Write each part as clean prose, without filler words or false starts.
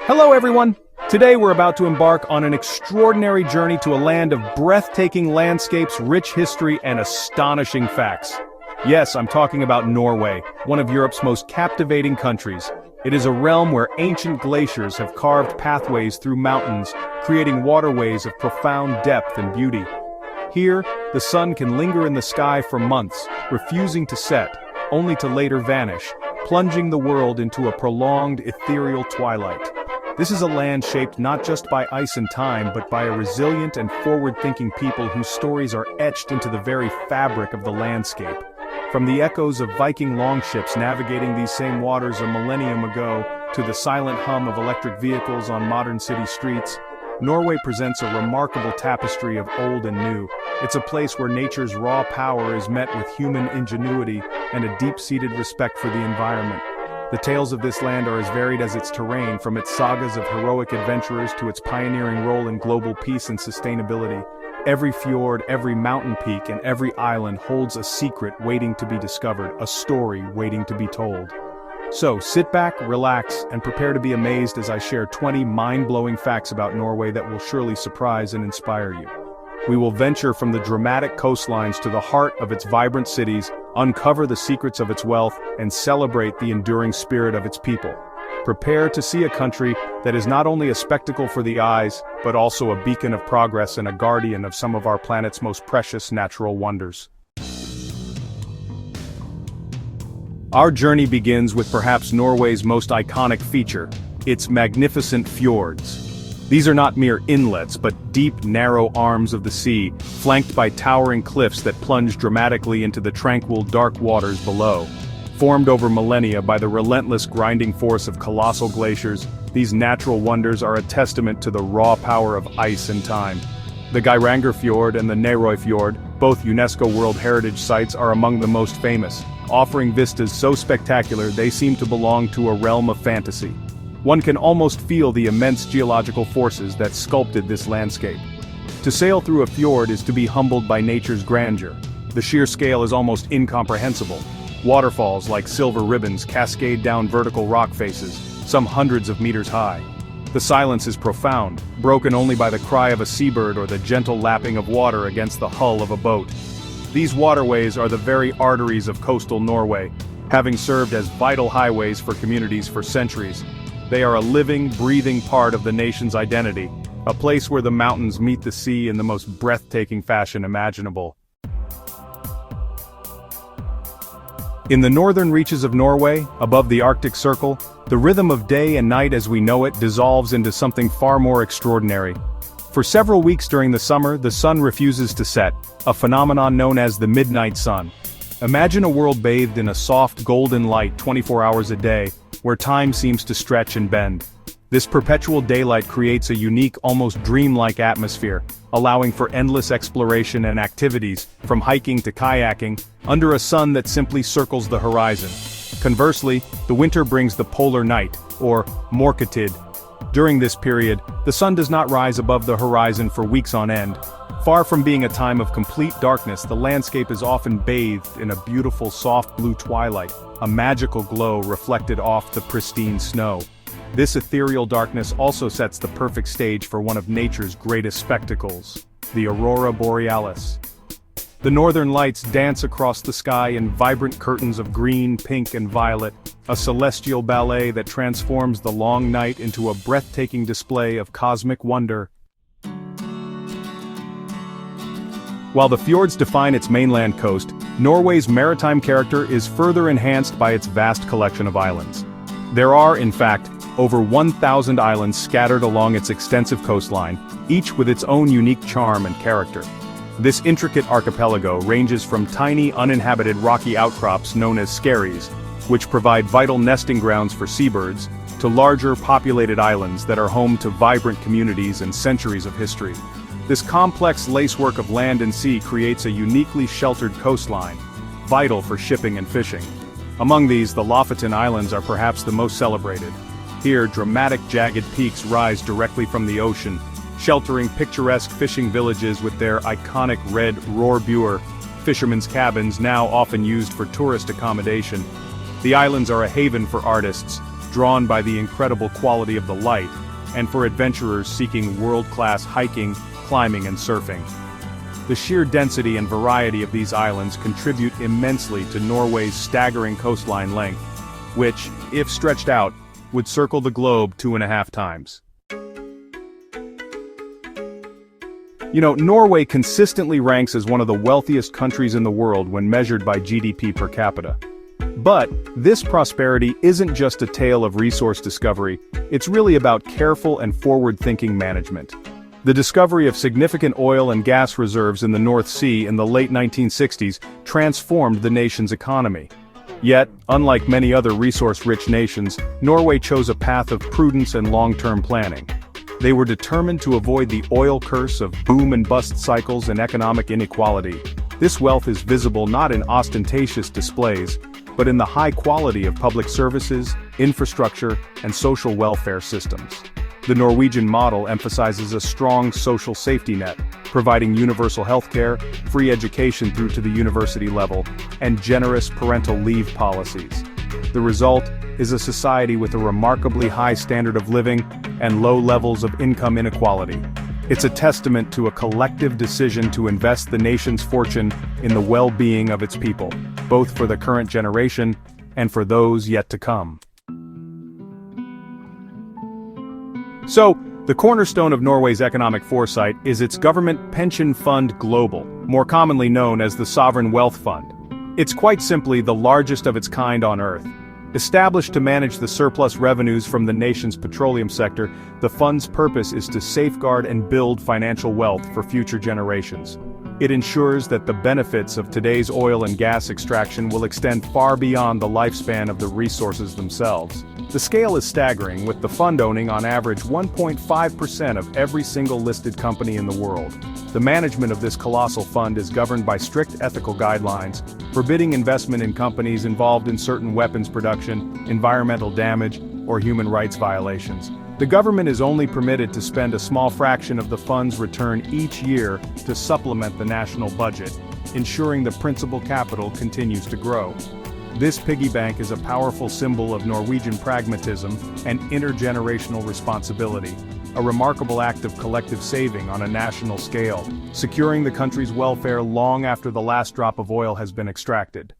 Hello everyone! Today we're about to embark on an extraordinary journey to a land of breathtaking landscapes, rich history, and astonishing facts. Yes, I'm talking about Norway, one of Europe's most captivating countries. It is a realm where ancient glaciers have carved pathways through mountains, creating waterways of profound depth and beauty. Here, the sun can linger in the sky for months, refusing to set, only to later vanish, plunging the world into a prolonged ethereal twilight. This is a land shaped not just by ice and time, but by a resilient and forward-thinking people whose stories are etched into the very fabric of the landscape. From the echoes of Viking longships navigating these same waters a millennium ago, to the silent hum of electric vehicles on modern city streets, Norway presents a remarkable tapestry of old and new. It's a place where nature's raw power is met with human ingenuity and a deep-seated respect for the environment. The tales of this land are as varied as its terrain, from its sagas of heroic adventurers to its pioneering role in global peace and sustainability. Every fjord, every mountain peak, and every island holds a secret waiting to be discovered, a story waiting to be told. So, sit back, relax, and prepare to be amazed as I share 20 mind-blowing facts about Norway that will surely surprise and inspire you. We will venture from the dramatic coastlines to the heart of its vibrant cities, uncover the secrets of its wealth, and celebrate the enduring spirit of its people. Prepare to see a country that is not only a spectacle for the eyes, but also a beacon of progress and a guardian of some of our planet's most precious natural wonders. Our journey begins with perhaps Norway's most iconic feature, its magnificent fjords. These are not mere inlets, but deep, narrow arms of the sea, flanked by towering cliffs that plunge dramatically into the tranquil, dark waters below. Formed over millennia by the relentless grinding force of colossal glaciers, these natural wonders are a testament to the raw power of ice and time. The Geiranger Fjord and the Norøy Fjord, both UNESCO World Heritage Sites, are among the most famous, offering vistas so spectacular they seem to belong to a realm of fantasy. One can almost feel the immense geological forces that sculpted this landscape. To sail through a fjord is to be humbled by nature's grandeur. The sheer scale is almost incomprehensible. Waterfalls like silver ribbons cascade down vertical rock faces, some hundreds of meters high. The silence is profound, broken only by the cry of a seabird or the gentle lapping of water against the hull of a boat. These waterways are the very arteries of coastal Norway, having served as vital highways for communities for centuries. They are a living, breathing part of the nation's identity, a place where the mountains meet the sea in the most breathtaking fashion imaginable. In the northern reaches of Norway, above the Arctic Circle, the rhythm of day and night as we know it dissolves into something far more extraordinary. For several weeks during the summer, the sun refuses to set, a phenomenon known as the midnight sun. Imagine a world bathed in a soft golden light 24 hours a day, where time seems to stretch and bend. This perpetual daylight creates a unique, almost dreamlike atmosphere, allowing for endless exploration and activities, from hiking to kayaking, under a sun that simply circles the horizon. Conversely, the winter brings the polar night, or Mørketid. During this period, the sun does not rise above the horizon for weeks on end. Far from being a time of complete darkness, the landscape is often bathed in a beautiful soft blue twilight, a magical glow reflected off the pristine snow. This ethereal darkness also sets the perfect stage for one of nature's greatest spectacles, the aurora borealis. The northern lights dance across the sky in vibrant curtains of green, pink, and violet, a celestial ballet that transforms the long night into a breathtaking display of cosmic wonder. While the fjords define its mainland coast, Norway's maritime character is further enhanced by its vast collection of islands. There are, in fact, over 1,000 islands scattered along its extensive coastline, each with its own unique charm and character. This intricate archipelago ranges from tiny uninhabited rocky outcrops known as skerries, which provide vital nesting grounds for seabirds, to larger populated islands that are home to vibrant communities and centuries of history. This complex lacework of land and sea creates a uniquely sheltered coastline, vital for shipping and fishing. Among these, the Lofoten Islands are perhaps the most celebrated. Here, dramatic jagged peaks rise directly from the ocean, sheltering picturesque fishing villages with their iconic red rorbuer, fishermen's cabins now often used for tourist accommodation. The islands are a haven for artists, drawn by the incredible quality of the light, and for adventurers seeking world-class hiking, climbing and surfing. The sheer density and variety of these islands contribute immensely to Norway's staggering coastline length, which, if stretched out, would circle the globe 2.5 times. Norway consistently ranks as one of the wealthiest countries in the world when measured by GDP per capita. But this prosperity isn't just a tale of resource discovery, it's really about careful and forward-thinking management. The discovery of significant oil and gas reserves in the North Sea in the late 1960s transformed the nation's economy. Yet, unlike many other resource-rich nations, Norway chose a path of prudence and long-term planning. They were determined to avoid the oil curse of boom and bust cycles and economic inequality. This wealth is visible not in ostentatious displays, but in the high quality of public services, infrastructure, and social welfare systems. The Norwegian model emphasizes a strong social safety net, providing universal healthcare, free education through to the university level, and generous parental leave policies. The result is a society with a remarkably high standard of living and low levels of income inequality. It's a testament to a collective decision to invest the nation's fortune in the well-being of its people, both for the current generation and for those yet to come. So, the cornerstone of Norway's economic foresight is its government pension fund global, more commonly known as the Sovereign Wealth Fund. It's quite simply the largest of its kind on Earth. Established to manage the surplus revenues from the nation's petroleum sector, the fund's purpose is to safeguard and build financial wealth for future generations. It ensures that the benefits of today's oil and gas extraction will extend far beyond the lifespan of the resources themselves. The scale is staggering, with the fund owning on average 1.5% of every single listed company in the world. The management of this colossal fund is governed by strict ethical guidelines, forbidding investment in companies involved in certain weapons production, environmental damage, or human rights violations. The government is only permitted to spend a small fraction of the fund's return each year to supplement the national budget, ensuring the principal capital continues to grow. This piggy bank is a powerful symbol of Norwegian pragmatism and intergenerational responsibility, a remarkable act of collective saving on a national scale, securing the country's welfare long after the last drop of oil has been extracted.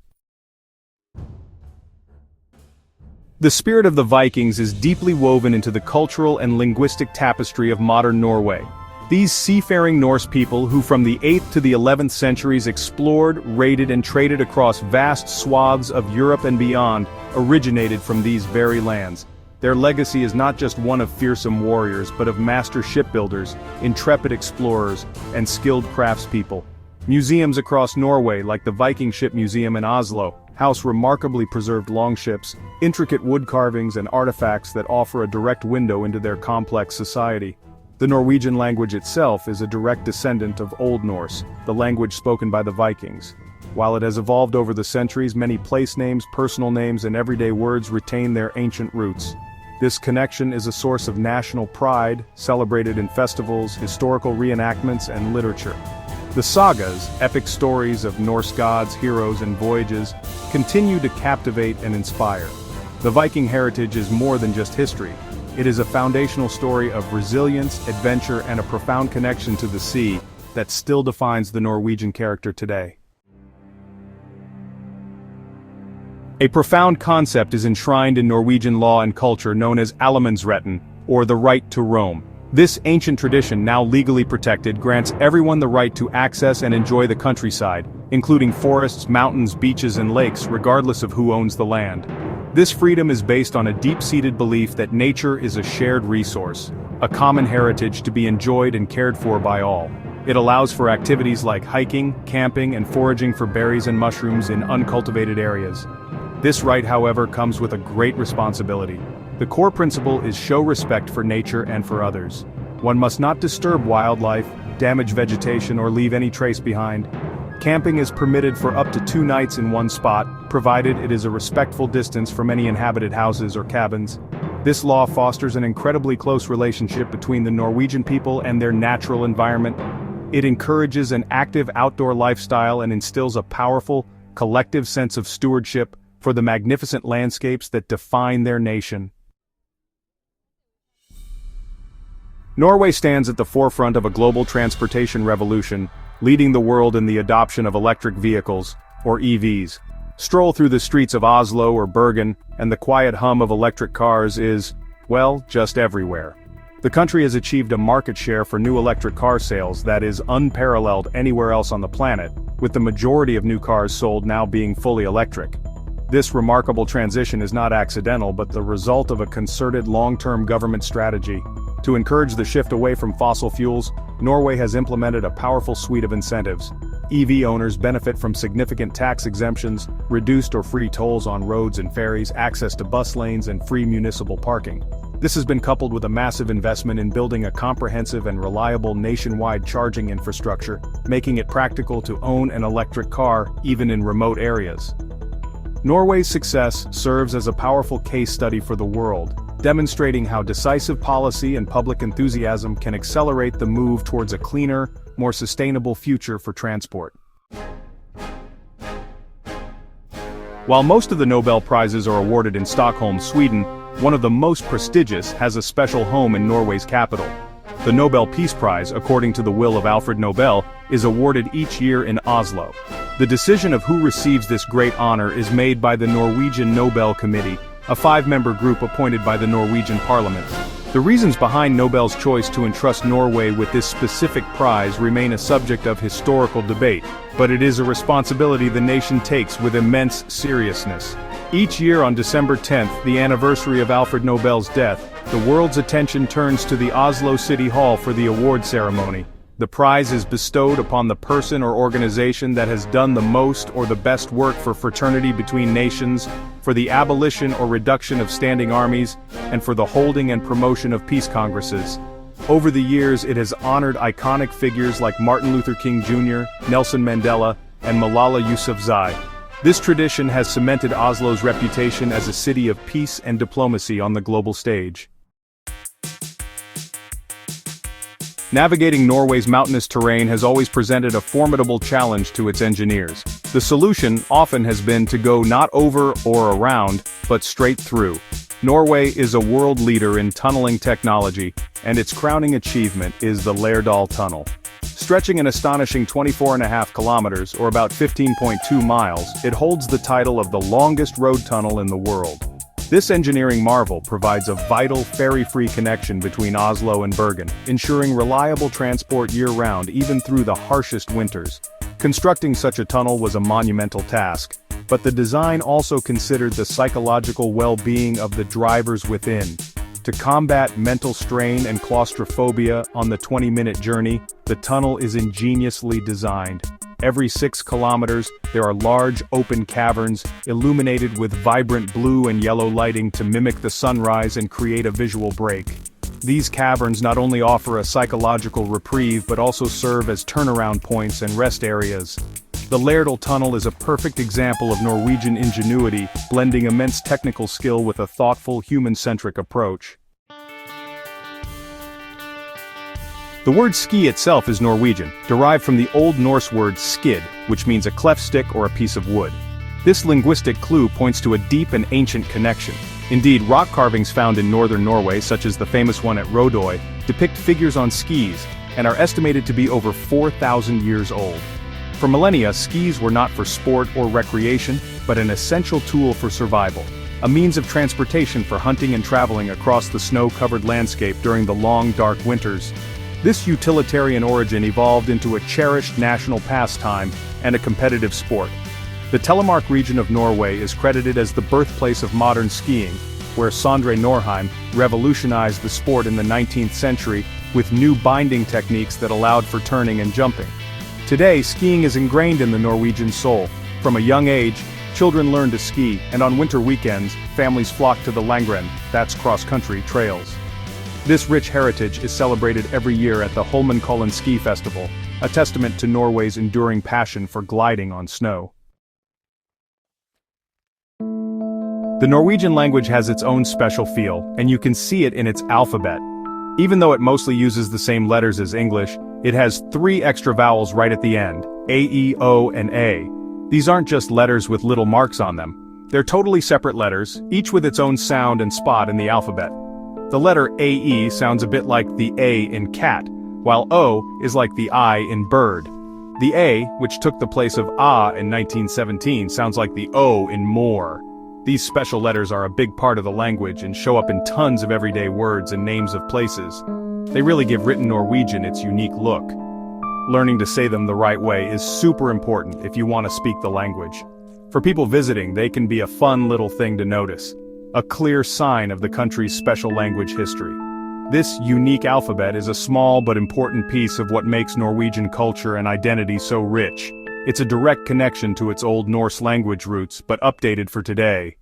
The spirit of the Vikings is deeply woven into the cultural and linguistic tapestry of modern Norway. These seafaring Norse people who from the 8th to the 11th centuries explored, raided and traded across vast swaths of Europe and beyond, originated from these very lands. Their legacy is not just one of fearsome warriors but of master shipbuilders, intrepid explorers, and skilled craftspeople. Museums across Norway, like the Viking Ship Museum in Oslo, house remarkably preserved longships, intricate wood carvings and artifacts that offer a direct window into their complex society. The Norwegian language itself is a direct descendant of Old Norse, the language spoken by the Vikings. While it has evolved over the centuries, many place names, personal names, and everyday words retain their ancient roots. This connection is a source of national pride, celebrated in festivals, historical reenactments, and literature. The sagas, epic stories of Norse gods, heroes, and voyages, continue to captivate and inspire. The Viking heritage is more than just history. It is a foundational story of resilience, adventure, and a profound connection to the sea that still defines the Norwegian character today. A profound concept is enshrined in Norwegian law and culture known as Allemannsretten, or the right to roam. This ancient tradition, now legally protected, grants everyone the right to access and enjoy the countryside, including forests, mountains, beaches, and lakes, regardless of who owns the land. This freedom is based on a deep-seated belief that nature is a shared resource, a common heritage to be enjoyed and cared for by all. It allows for activities like hiking, camping, and foraging for berries and mushrooms in uncultivated areas. This right, however, comes with a great responsibility. The core principle is show respect for nature and for others. One must not disturb wildlife, damage vegetation, or leave any trace behind. Camping is permitted for up to 2 nights in one spot, provided it is a respectful distance from any inhabited houses or cabins. This law fosters an incredibly close relationship between the Norwegian people and their natural environment. It encourages an active outdoor lifestyle and instills a powerful, collective sense of stewardship for the magnificent landscapes that define their nation. Norway stands at the forefront of a global transportation revolution, leading the world in the adoption of electric vehicles, or EVs. Stroll through the streets of Oslo or Bergen, and the quiet hum of electric cars is, well, just everywhere. The country has achieved a market share for new electric car sales that is unparalleled anywhere else on the planet, with the majority of new cars sold now being fully electric. This remarkable transition is not accidental but the result of a concerted long-term government strategy. To encourage the shift away from fossil fuels, Norway has implemented a powerful suite of incentives. EV owners benefit from significant tax exemptions, reduced or free tolls on roads and ferries, access to bus lanes, and free municipal parking. This has been coupled with a massive investment in building a comprehensive and reliable nationwide charging infrastructure, making it practical to own an electric car, even in remote areas. Norway's success serves as a powerful case study for the world, demonstrating how decisive policy and public enthusiasm can accelerate the move towards a cleaner, more sustainable future for transport. While most of the Nobel Prizes are awarded in Stockholm, Sweden, one of the most prestigious has a special home in Norway's capital. The Nobel Peace Prize, according to the will of Alfred Nobel, is awarded each year in Oslo. The decision of who receives this great honor is made by the Norwegian Nobel Committee, a 5-member group appointed by the Norwegian Parliament. The reasons behind Nobel's choice to entrust Norway with this specific prize remain a subject of historical debate, but it is a responsibility the nation takes with immense seriousness. Each year on December 10th, the anniversary of Alfred Nobel's death, the world's attention turns to the Oslo City Hall for the award ceremony. The prize is bestowed upon the person or organization that has done the most or the best work for fraternity between nations, for the abolition or reduction of standing armies, and for the holding and promotion of peace congresses. Over the years, it has honored iconic figures like Martin Luther King Jr., Nelson Mandela, and Malala Yousafzai. This tradition has cemented Oslo's reputation as a city of peace and diplomacy on the global stage. Navigating Norway's mountainous terrain has always presented a formidable challenge to its engineers. The solution often has been to go not over or around, but straight through. Norway is a world leader in tunneling technology, and its crowning achievement is the Lærdal Tunnel. Stretching an astonishing 24.5 kilometers, or about 15.2 miles, it holds the title of the longest road tunnel in the world. This engineering marvel provides a vital ferry-free connection between Oslo and Bergen, ensuring reliable transport year-round even through the harshest winters. Constructing such a tunnel was a monumental task, but the design also considered the psychological well-being of the drivers within. To combat mental strain and claustrophobia on the 20-minute journey, the tunnel is ingeniously designed. Every 6 kilometers, there are large open caverns, illuminated with vibrant blue and yellow lighting to mimic the sunrise and create a visual break. These caverns not only offer a psychological reprieve but also serve as turnaround points and rest areas. The Lærdal Tunnel is a perfect example of Norwegian ingenuity, blending immense technical skill with a thoughtful, human-centric approach. The word ski itself is Norwegian, derived from the Old Norse word skid, which means a cleft stick or a piece of wood. This linguistic clue points to a deep and ancient connection. Indeed, rock carvings found in northern Norway, such as the famous one at Rodøy, depict figures on skis, and are estimated to be over 4,000 years old. For millennia, skis were not for sport or recreation, but an essential tool for survival, a means of transportation for hunting and traveling across the snow-covered landscape during the long, dark winters. This utilitarian origin evolved into a cherished national pastime and a competitive sport. The Telemark region of Norway is credited as the birthplace of modern skiing, where Sondre Norheim revolutionized the sport in the 19th century with new binding techniques that allowed for turning and jumping. Today, skiing is ingrained in the Norwegian soul. From a young age, children learn to ski, and on winter weekends, families flock to the Langrenn, that's cross-country trails. This rich heritage is celebrated every year at the Holmenkollen Ski Festival, a testament to Norway's enduring passion for gliding on snow. The Norwegian language has its own special feel, and you can see it in its alphabet. Even though it mostly uses the same letters as English, it has 3 extra vowels right at the end, A, E, O, and A. These aren't just letters with little marks on them. They're totally separate letters, each with its own sound and spot in the alphabet. The letter AE sounds a bit like the A in cat, while O is like the I in bird. The A, which took the place of A in 1917, sounds like the O in more. These special letters are a big part of the language and show up in tons of everyday words and names of places. They really give written Norwegian its unique look. Learning to say them the right way is super important if you want to speak the language. For people visiting, they can be a fun little thing to notice. A clear sign of the country's special language history. This unique alphabet is a small but important piece of what makes Norwegian culture and identity so rich. It's a direct connection to its Old Norse language roots, but updated for today.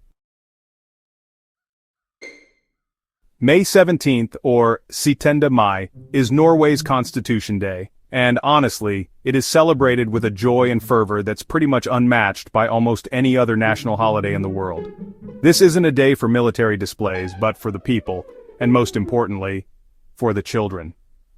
May 17th, or Syttende Mai, is Norway's Constitution Day, and honestly, it is celebrated with a joy and fervor that's pretty much unmatched by almost any other national holiday in the world. This isn't a day for military displays, but for the people, and most importantly, for the children.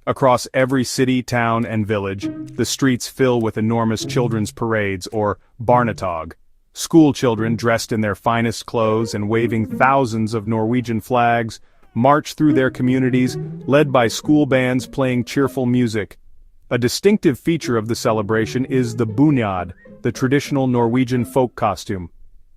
Across every city, town, and village, the streets fill with enormous children's parades, or barnetog. School children dressed in their finest clothes and waving thousands of Norwegian flags march through their communities, led by school bands playing cheerful music. A distinctive feature of the celebration is the bunad, the traditional Norwegian folk costume.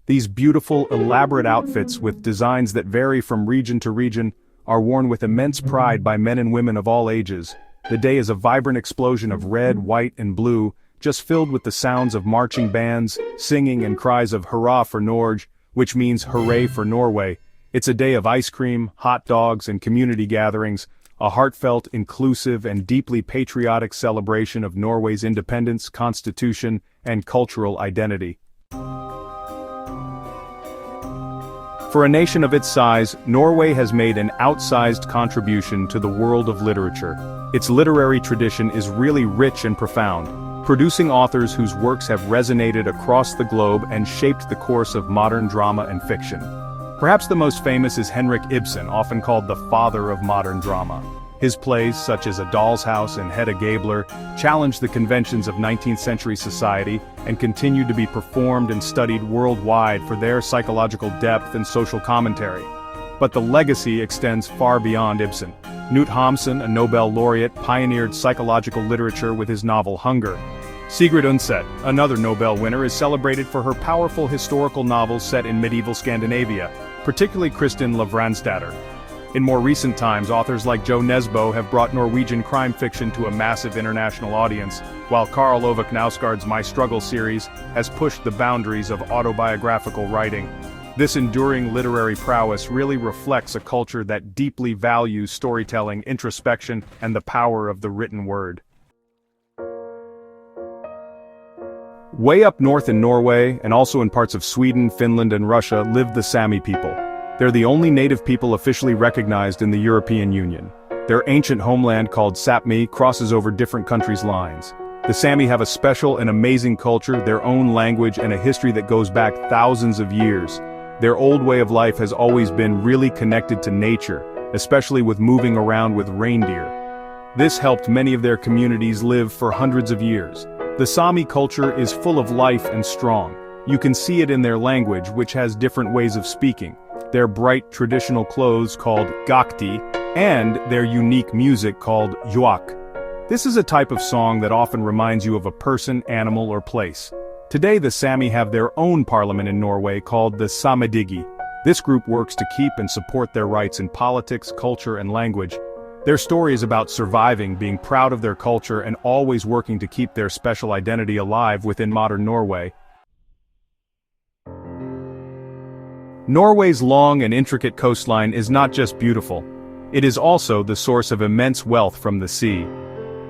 These beautiful, elaborate outfits with designs that vary from region to region are worn with immense pride by men and women of all ages. The day is a vibrant explosion of red, white, and blue, just filled with the sounds of marching bands, singing, and cries of hurrah for Norge, which means hooray for Norway. It's a day of ice cream, hot dogs, and community gatherings, a heartfelt, inclusive, and deeply patriotic celebration of Norway's independence, constitution, and cultural identity. For a nation of its size, Norway has made an outsized contribution to the world of literature. Its literary tradition is really rich and profound, producing authors whose works have resonated across the globe and shaped the course of modern drama and fiction. Perhaps the most famous is Henrik Ibsen, often called the father of modern drama. His plays, such as A Doll's House and Hedda Gabler, challenged the conventions of 19th century society and continue to be performed and studied worldwide for their psychological depth and social commentary. But the legacy extends far beyond Ibsen. Knut Hamsun, a Nobel laureate, pioneered psychological literature with his novel Hunger. Sigrid Undset, another Nobel winner, is celebrated for her powerful historical novels set in medieval Scandinavia, particularly Kristin Lavransdatter. In more recent times, authors like Jo Nesbø have brought Norwegian crime fiction to a massive international audience, while Karl Ove Knausgaard's My Struggle series has pushed the boundaries of autobiographical writing. This enduring literary prowess really reflects a culture that deeply values storytelling, introspection, and the power of the written word. Way up north in Norway, and also in parts of Sweden, Finland, and Russia, live the Sámi people. They're the only native people officially recognized in the European Union. Their ancient homeland called Sápmi crosses over different countries' lines. The Sámi have a special and amazing culture, their own language, and a history that goes back thousands of years. Their old way of life has always been really connected to nature, especially with moving around with reindeer. This helped many of their communities live for hundreds of years. The Sámi culture is full of life and strong. You can see it in their language, which has different ways of speaking, their bright traditional clothes called gakti, and their unique music called joak. This is a type of song that often reminds you of a person, animal, or place. Today the Sámi have their own parliament in Norway called the Sametinget. This group works to keep and support their rights in politics, culture, and language. Their story is about surviving, being proud of their culture, and always working to keep their special identity alive within modern Norway. Norway's long and intricate coastline is not just beautiful. It is also the source of immense wealth from the sea.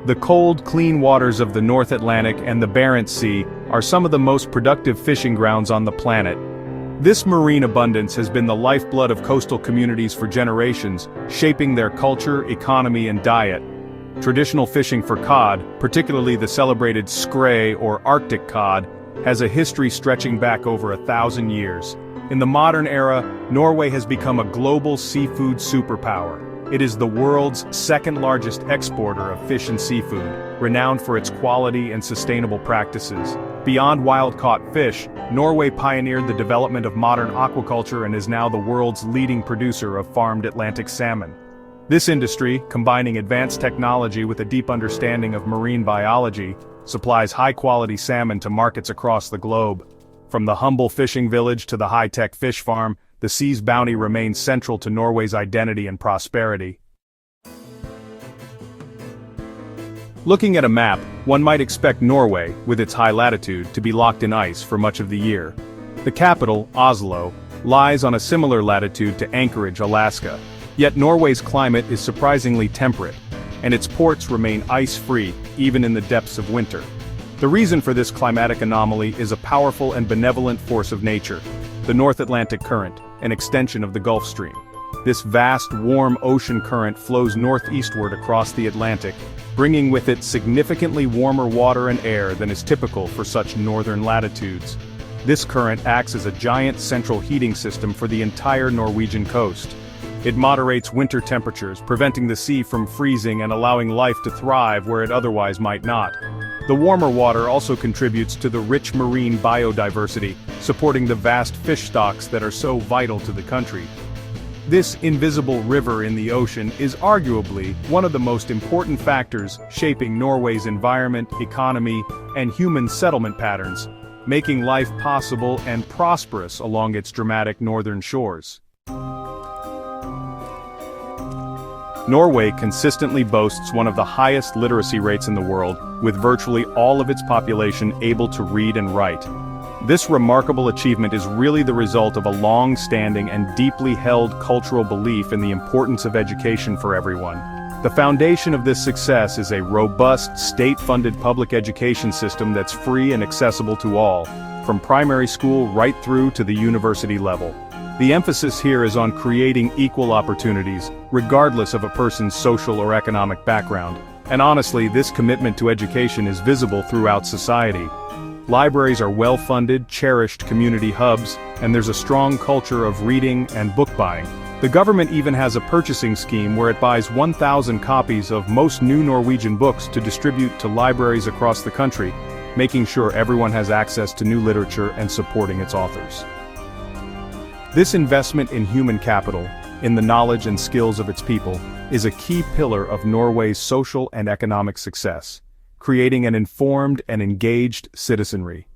The cold, clean waters of the North Atlantic and the Barents Sea are some of the most productive fishing grounds on the planet. This marine abundance has been the lifeblood of coastal communities for generations, shaping their culture, economy, and diet. Traditional fishing for cod, particularly the celebrated skrei or Arctic cod, has a history stretching back over 1,000 years. In the modern era, Norway has become a global seafood superpower. It is the world's second-largest exporter of fish and seafood. renowned for its quality and sustainable practices. Beyond wild-caught fish, Norway pioneered the development of modern aquaculture and is now the world's leading producer of farmed Atlantic salmon. This industry, combining advanced technology with a deep understanding of marine biology, supplies high-quality salmon to markets across the globe. From the humble fishing village to the high-tech fish farm, the sea's bounty remains central to Norway's identity and prosperity. Looking at a map, one might expect Norway, with its high latitude, to be locked in ice for much of the year. The capital, Oslo, lies on a similar latitude to Anchorage, Alaska. Yet Norway's climate is surprisingly temperate, and its ports remain ice-free, even in the depths of winter. The reason for this climatic anomaly is a powerful and benevolent force of nature, the North Atlantic Current, an extension of the Gulf Stream. This vast, warm ocean current flows northeastward across the Atlantic, bringing with it significantly warmer water and air than is typical for such northern latitudes. This current acts as a giant central heating system for the entire Norwegian coast. It moderates winter temperatures, preventing the sea from freezing and allowing life to thrive where it otherwise might not. The warmer water also contributes to the rich marine biodiversity, supporting the vast fish stocks that are so vital to the country. This invisible river in the ocean is arguably one of the most important factors shaping Norway's environment, economy, and human settlement patterns, making life possible and prosperous along its dramatic northern shores. Norway consistently boasts one of the highest literacy rates in the world, with virtually all of its population able to read and write. This remarkable achievement is really the result of a long-standing and deeply held cultural belief in the importance of education for everyone. The foundation of this success is a robust, state-funded public education system that's free and accessible to all, from primary school right through to the university level. The emphasis here is on creating equal opportunities, regardless of a person's social or economic background. And honestly, this commitment to education is visible throughout society. Libraries are well-funded, cherished community hubs, and there's a strong culture of reading and book buying. The government even has a purchasing scheme where it buys 1,000 copies of most new Norwegian books to distribute to libraries across the country, making sure everyone has access to new literature and supporting its authors. This investment in human capital, in the knowledge and skills of its people, is a key pillar of Norway's social and economic success, creating an informed and engaged citizenry.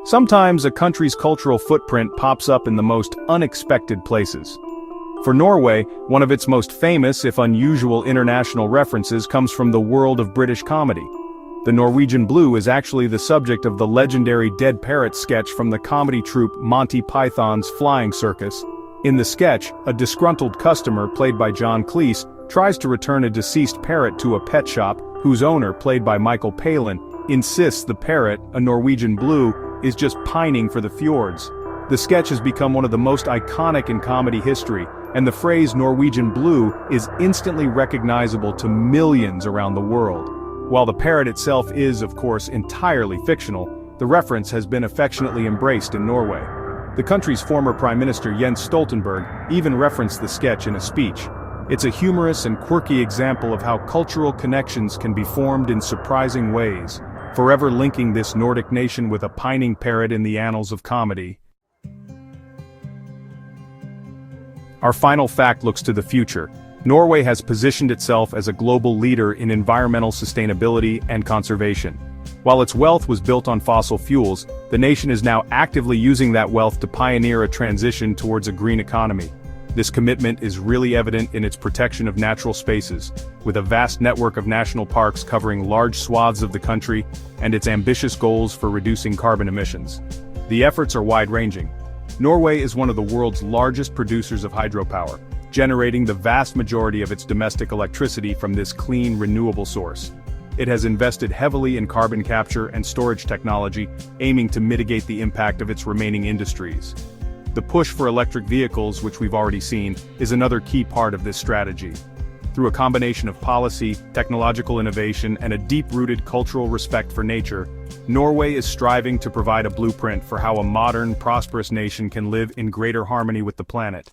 Sometimes a country's cultural footprint pops up in the most unexpected places. For Norway, one of its most famous, if unusual, international references comes from the world of British comedy. The Norwegian Blue is actually the subject of the legendary Dead Parrot sketch from the comedy troupe Monty Python's Flying Circus. In the sketch, a disgruntled customer, played by John Cleese, tries to return a deceased parrot to a pet shop, whose owner, played by Michael Palin, insists the parrot, a Norwegian Blue, is just pining for the fjords. The sketch has become one of the most iconic in comedy history, and the phrase Norwegian Blue is instantly recognizable to millions around the world. While the parrot itself is, of course, entirely fictional, the reference has been affectionately embraced in Norway. The country's former Prime Minister Jens Stoltenberg even referenced the sketch in a speech. It's a humorous and quirky example of how cultural connections can be formed in surprising ways, forever linking this Nordic nation with a pining parrot in the annals of comedy. Our final fact looks to the future. Norway has positioned itself as a global leader in environmental sustainability and conservation. While its wealth was built on fossil fuels, the nation is now actively using that wealth to pioneer a transition towards a green economy. This commitment is really evident in its protection of natural spaces, with a vast network of national parks covering large swaths of the country, and its ambitious goals for reducing carbon emissions. The efforts are wide-ranging. Norway is one of the world's largest producers of hydropower, generating the vast majority of its domestic electricity from this clean, renewable source. It has invested heavily in carbon capture and storage technology, aiming to mitigate the impact of its remaining industries. The push for electric vehicles, which we've already seen, is another key part of this strategy. Through a combination of policy, technological innovation, and a deep-rooted cultural respect for nature, Norway is striving to provide a blueprint for how a modern, prosperous nation can live in greater harmony with the planet.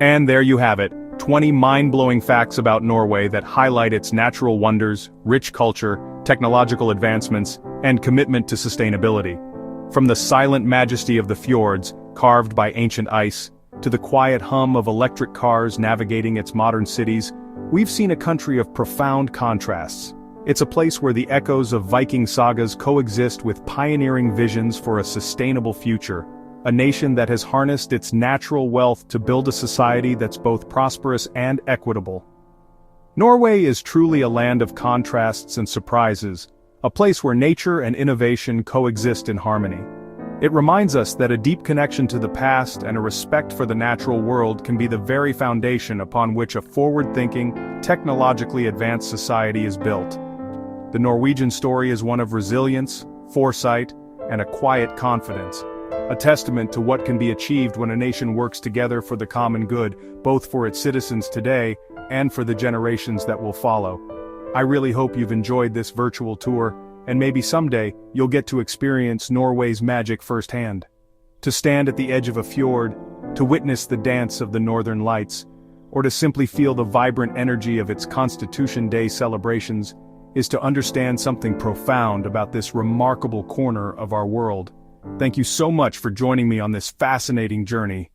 And there you have it, 20 mind-blowing facts about Norway that highlight its natural wonders, rich culture, technological advancements, and commitment to sustainability. From the silent majesty of the fjords, carved by ancient ice, to the quiet hum of electric cars navigating its modern cities, we've seen a country of profound contrasts. It's a place where the echoes of Viking sagas coexist with pioneering visions for a sustainable future, a nation that has harnessed its natural wealth to build a society that's both prosperous and equitable. Norway is truly a land of contrasts and surprises, a place where nature and innovation coexist in harmony. It reminds us that a deep connection to the past and a respect for the natural world can be the very foundation upon which a forward-thinking, technologically advanced society is built. The Norwegian story is one of resilience, foresight, and a quiet confidence, a testament to what can be achieved when a nation works together for the common good, both for its citizens today and for the generations that will follow. I really hope you've enjoyed this virtual tour, and maybe someday you'll get to experience Norway's magic firsthand. To stand at the edge of a fjord, to witness the dance of the northern lights, or to simply feel the vibrant energy of its Constitution Day celebrations, is to understand something profound about this remarkable corner of our world. Thank you so much for joining me on this fascinating journey.